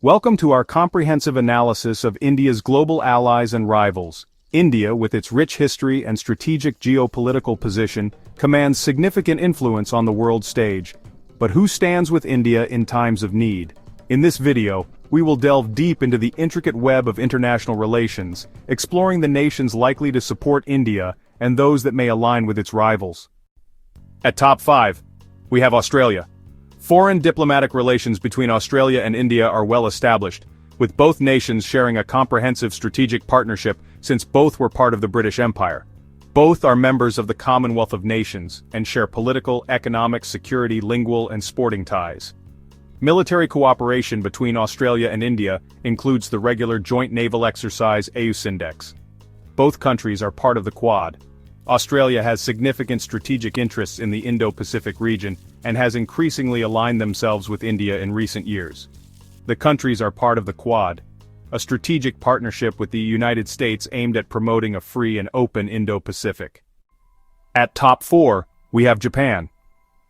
Welcome to our comprehensive analysis of India's global allies and rivals. India, with its rich history and strategic geopolitical position, commands significant influence on the world stage. But who stands with India in times of need? In this video, we will delve deep into the intricate web of international relations, exploring the nations likely to support India and those that may align with its rivals. At top 5, we have Australia. Foreign diplomatic relations between Australia and India are well established, with both nations sharing a comprehensive strategic partnership since both were part of the British Empire. Both are members of the Commonwealth of Nations and share political, economic, security, lingual, and sporting ties. Military cooperation between Australia and India includes the regular joint naval exercise AUSINDEX. Both countries are part of the Quad. Australia has significant strategic interests in the Indo-Pacific region and has increasingly aligned themselves with India in recent years. The countries are part of the Quad, a strategic partnership with the United States aimed at promoting a free and open Indo-Pacific. At top 4, we have Japan.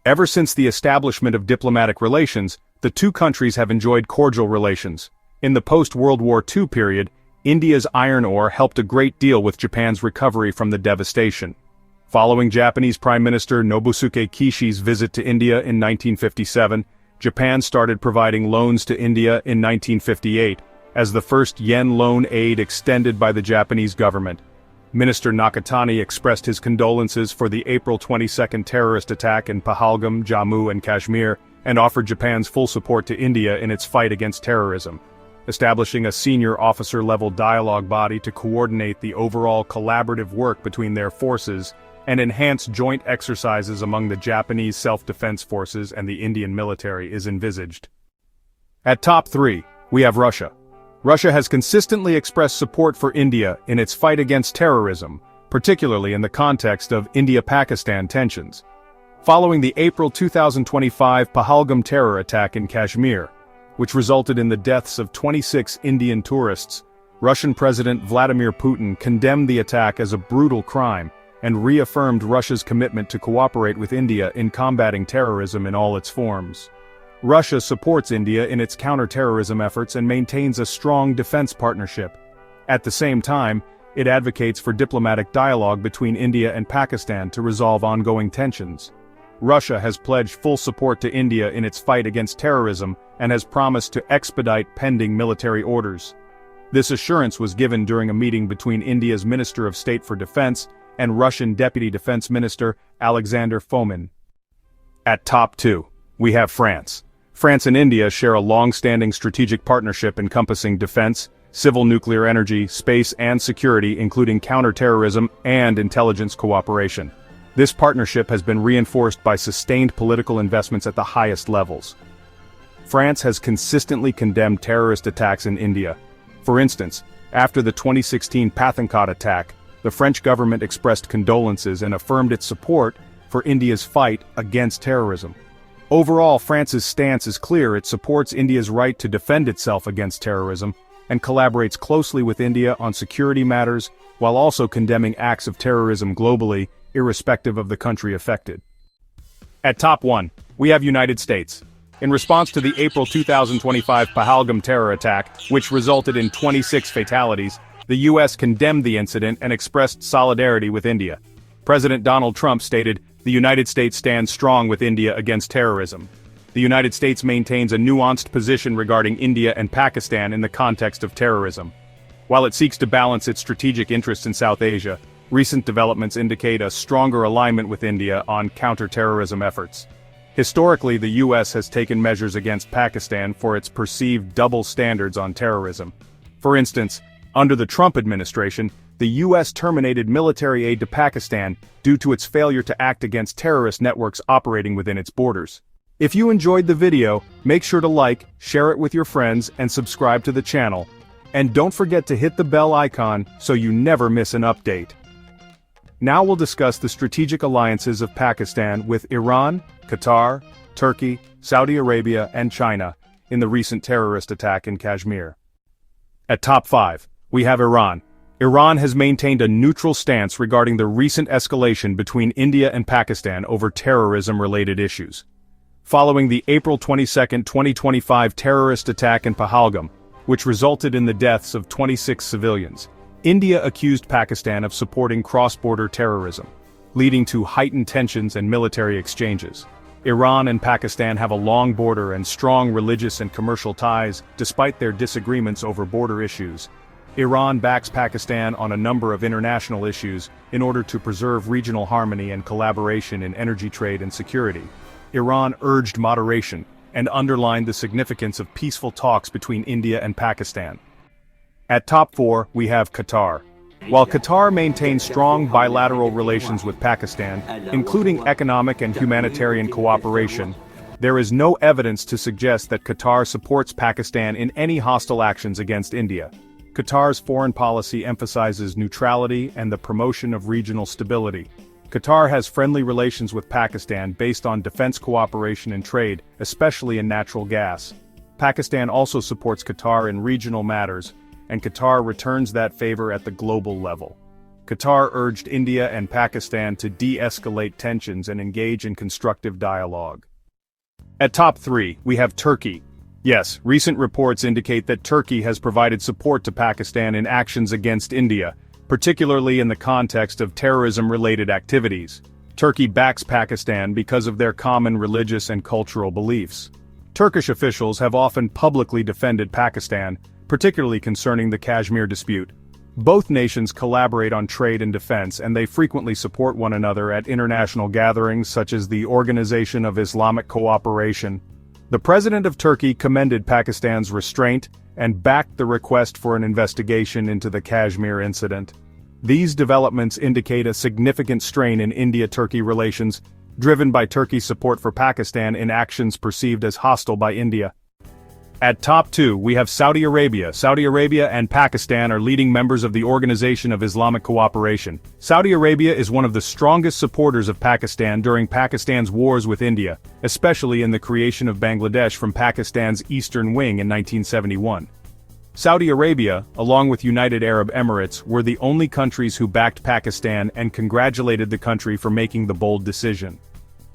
Ever since the establishment of diplomatic relations, the two countries have enjoyed cordial relations. In the post-World War II period, India's iron ore helped a great deal with Japan's recovery from the devastation. Following Japanese Prime Minister Nobusuke Kishi's visit to India in 1957, Japan started providing loans to India in 1958, as the first yen loan aid extended by the Japanese government. Minister Nakatani expressed his condolences for the April 22 terrorist attack in Pahalgam, Jammu and Kashmir, and offered Japan's full support to India in its fight against terrorism, establishing a senior officer-level dialogue body to coordinate the overall collaborative work between their forces and enhance joint exercises among the Japanese self-defense forces and the Indian military is envisaged. At top 3, we have Russia. Russia has consistently expressed support for India in its fight against terrorism, particularly in the context of India-Pakistan tensions. Following the April 2025 Pahalgam terror attack in Kashmir, which resulted in the deaths of 26 Indian tourists, Russian President Vladimir Putin condemned the attack as a brutal crime and reaffirmed Russia's commitment to cooperate with India in combating terrorism in all its forms. Russia supports India in its counter-terrorism efforts and maintains a strong defense partnership. At the same time, it advocates for diplomatic dialogue between India and Pakistan to resolve ongoing tensions. Russia has pledged full support to India in its fight against terrorism and has promised to expedite pending military orders. This assurance was given during a meeting between India's Minister of State for Defense and Russian Deputy Defense Minister Alexander Fomin. At top 2, we have France. France and India share a long-standing strategic partnership encompassing defense, civil nuclear energy, space and security, including counter-terrorism and intelligence cooperation. This partnership has been reinforced by sustained political investments at the highest levels. France has consistently condemned terrorist attacks in India. For instance, after the 2016 Pathankot attack, the French government expressed condolences and affirmed its support for India's fight against terrorism. Overall, France's stance is clear. It supports India's right to defend itself against terrorism and collaborates closely with India on security matters while also condemning acts of terrorism globally, irrespective of the country affected. At top 1, we have United States. In response to the April 2025 Pahalgam terror attack, which resulted in 26 fatalities, the U.S. condemned the incident and expressed solidarity with India. President Donald Trump stated, "The United States stands strong with India against terrorism." The United States maintains a nuanced position regarding India and Pakistan in the context of terrorism. While it seeks to balance its strategic interests in South Asia, recent developments indicate a stronger alignment with India on counter-terrorism efforts. Historically, the U.S. has taken measures against Pakistan for its perceived double standards on terrorism. For instance, under the Trump administration, the U.S. terminated military aid to Pakistan due to its failure to act against terrorist networks operating within its borders. If you enjoyed the video, make sure to like, share it with your friends, and subscribe to the channel. And don't forget to hit the bell icon so you never miss an update. Now we'll discuss the strategic alliances of Pakistan with Iran, Qatar, Turkey, Saudi Arabia, and China in the recent terrorist attack in Kashmir. At top 5, we have Iran. Iran has maintained a neutral stance regarding the recent escalation between India and Pakistan over terrorism-related issues. following the April 22, 2025 terrorist attack in Pahalgam, which resulted in the deaths of 26 civilians. India accused Pakistan of supporting cross-border terrorism, leading to heightened tensions and military exchanges. Iran and Pakistan have a long border and strong religious and commercial ties, despite their disagreements over border issues. Iran backs Pakistan on a number of international issues in order to preserve regional harmony and collaboration in energy trade and security. Iran urged moderation and underlined the significance of peaceful talks between India and Pakistan. At top 4, we have Qatar. While Qatar maintains strong bilateral relations with Pakistan, including economic and humanitarian cooperation, there is no evidence to suggest that Qatar supports Pakistan in any hostile actions against India. Qatar's foreign policy emphasizes neutrality and the promotion of regional stability. Qatar has friendly relations with Pakistan based on defense cooperation and trade, especially in natural gas. Pakistan also supports Qatar in regional matters, and Qatar returns that favor at the global level. Qatar urged India and Pakistan to de-escalate tensions and engage in constructive dialogue. At top 3, we have Turkey. Yes, recent reports indicate that Turkey has provided support to Pakistan in actions against India, particularly in the context of terrorism-related activities. Turkey backs Pakistan because of their common religious and cultural beliefs. Turkish officials have often publicly defended Pakistan, particularly concerning the Kashmir dispute. Both nations collaborate on trade and defense, and they frequently support one another at international gatherings such as the Organization of Islamic Cooperation. The President of Turkey commended Pakistan's restraint and backed the request for an investigation into the Kashmir incident. These developments indicate a significant strain in India-Turkey relations, driven by Turkey's support for Pakistan in actions perceived as hostile by India. At top 2, we have Saudi Arabia. Saudi Arabia and Pakistan are leading members of the Organization of Islamic Cooperation. Saudi Arabia is one of the strongest supporters of Pakistan during Pakistan's wars with India, especially in the creation of Bangladesh from Pakistan's eastern wing in 1971. Saudi Arabia, along with United Arab Emirates, were the only countries who backed Pakistan and congratulated the country for making the bold decision.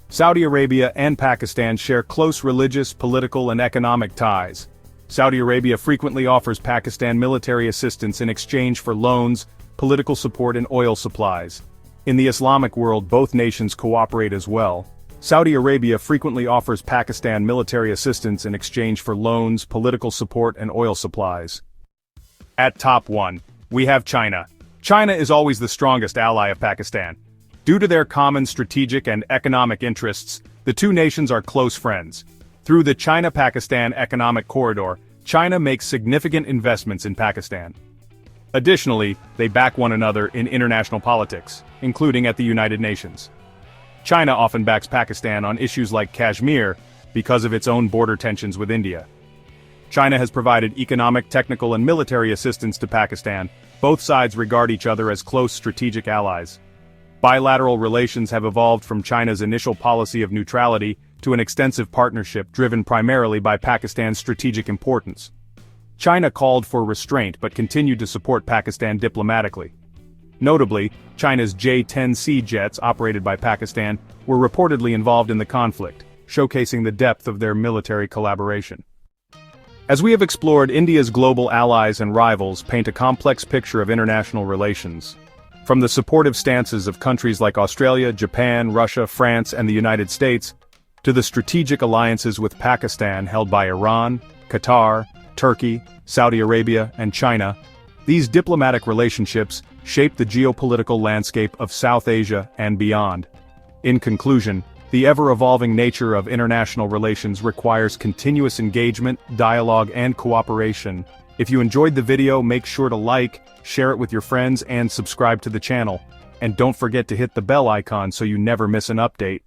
Saudi Arabia and Pakistan share close religious, political, and economic ties. Saudi Arabia frequently offers Pakistan military assistance in exchange for loans, political support, and oil supplies. In the Islamic world, both nations cooperate as well. Saudi Arabia frequently offers Pakistan military assistance in exchange for loans, political support, and oil supplies. At top 1, we have China. China is always the strongest ally of Pakistan. Due to their common strategic and economic interests, the two nations are close friends. Through the China-Pakistan Economic Corridor, China makes significant investments in Pakistan. Additionally, they back one another in international politics, including at the United Nations. China often backs Pakistan on issues like Kashmir because of its own border tensions with India. China has provided economic, technical, and military assistance to Pakistan. Both sides regard each other as close strategic allies. Bilateral relations have evolved from China's initial policy of neutrality to an extensive partnership driven primarily by Pakistan's strategic importance. China called for restraint but continued to support Pakistan diplomatically. Notably, China's J-10C jets operated by Pakistan were reportedly involved in the conflict, showcasing the depth of their military collaboration. As we have explored, India's global allies and rivals paint a complex picture of international relations. From the supportive stances of countries like Australia, Japan, Russia, France, and the United States, to the strategic alliances with Pakistan held by Iran, Qatar, Turkey, Saudi Arabia, and China, these diplomatic relationships shape the geopolitical landscape of South Asia and beyond. In conclusion, the ever-evolving nature of international relations requires continuous engagement, dialogue, and cooperation. If you enjoyed the video, make sure to like, share it with your friends, and subscribe to the channel. And don't forget to hit the bell icon so you never miss an update.